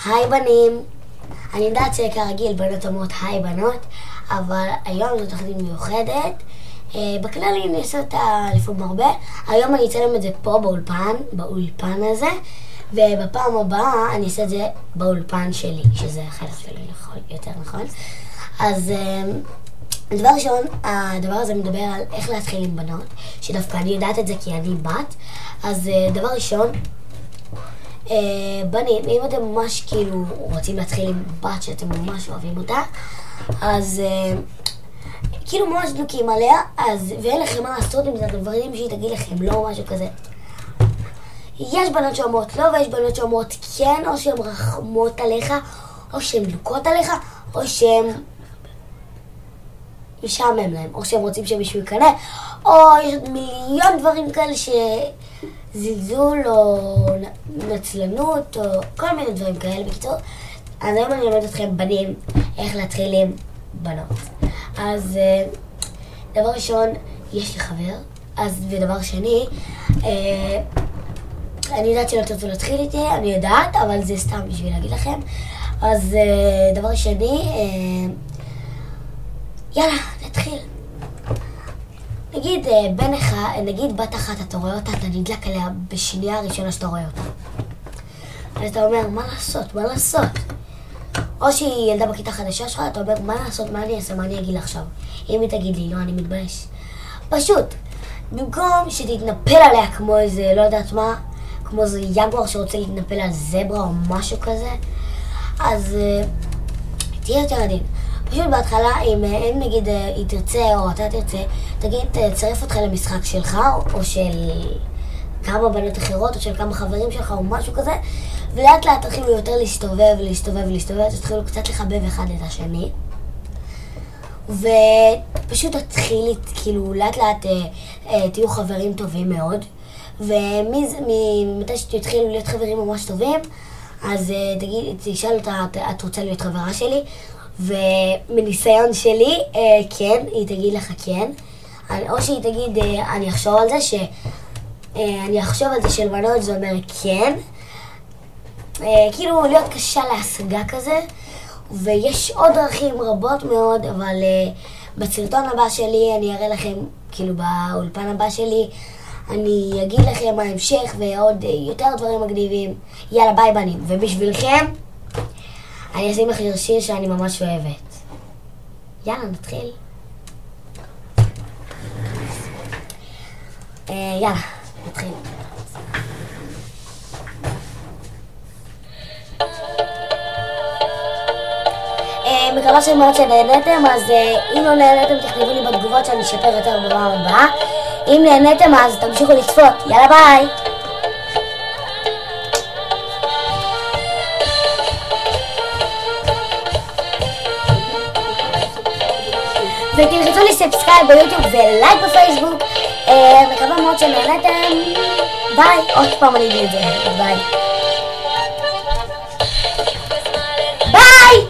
היי בנים, אני יודעת שכרגיל בנות אומרות היי בנות, אבל היום זו תוכנית מיוחדת. בכללי אני אעשה אותה לפעמים הרבה. היום אני אצלם את זה פה באולפן הזה, ובפעם הבאה אני אעשה את זה באולפן שלי, שזה חלק שלי יותר נכון. אז דבר ראשון, הדבר הזה מדבר על איך להתחיל עם בנות, שדווקא אני יודעת את זה כי אני בת. אז דבר ראשון, בנים, אם אתם ממש כאילו רוצים להתחיל עם בת שאתם ממש אוהבים אותה, אז כאילו ממש דלוקים עליה, אז ואין לכם מה לעשות עם זה, הדברים שהיא תגיד לכם לא, משהו כזה. יש בנות שאומרות לא, ויש בנות שאומרות כן, או שהן רחמות עליך, או שהן דלוקות עליך, או שהן משעמם להם, או שהם רוצים שמישהו יקנה, או יש עוד מיליון דברים כאלה זלזול או נצלנות או כל מיני דברים כאלה. בקיצור, אז היום אני אלמד אתכם בנים איך להתחיל עם בנות. אז דבר ראשון, יש לי חבר, ודבר שני, אני יודעת שלא תרצו להתחיל איתי, אני יודעת, אבל זה סתם בשביל להגיד לכם. אז דבר שני, יאללה, נתחיל. נגיד בת אחת, אתה רואה אותה, אתה נדלק עליה בשנייה הראשונה שאתה רואה אותה. אז אתה אומר, מה לעשות? או שהיא ילדה בכיתה חדשה שלך, אתה אומר, מה לעשות, מה אני אעשה, מה אני אגיד לה עכשיו? אם היא תגיד לי, לא, אני מתבייש. פשוט, במקום שתתנפל עליה כמו איזה, לא יודעת מה, כמו איזה יגואר שרוצה להתנפל על זברה או משהו כזה, אז תהיה יותר עדין. פשוט בהתחלה, אם נגיד היא תרצה או אתה תרצה, תגיד, תצרף אותך למשחק שלך, או של כמה בנות אחרות, או של כמה חברים שלך, או משהו כזה, ולאט לאט תתחילו יותר להסתובב, תתחילו קצת לחבב אחד את השני, ופשוט תתחילי, כאילו, לאט לאט תהיו חברים טובים מאוד, ומתי שתתחילו להיות חברים ממש טובים, אז תשאל אותה, את רוצה להיות חברה שלי? ומניסיון שלי, כן, היא תגיד לך כן, או שהיא תגיד, אני אחשוב על זה של בנות, זה אומר כן, כאילו להיות קשה להשגה כזה, ויש עוד דרכים רבות מאוד, אבל בסרטון הבא שלי אני אראה לכם, כאילו באולפן הבא שלי, אני אגיד לכם ההמשך ועוד יותר דברים מגניבים. יאללה, ביי בנים, ובשבילכם אני אשים לכם שיר שאני ממש אוהבת. יאללה, נתחיל. יאללה, נתחיל. מקווה שמאוד שנהנתם, אז אם לא נהנתם תכתבו לי בתגובות שאני אשפר יותר בפעם הבאה. אם נהנתם אז תמשיכו לצפות. יאללה, ביי! ותלחצו לי סאבסקרייב ביוטיוב ולייק בפייסבוק. מקווה מאוד שנהנתם. ביי. עוד פעם אני אגיד את זה. ביי. ביי!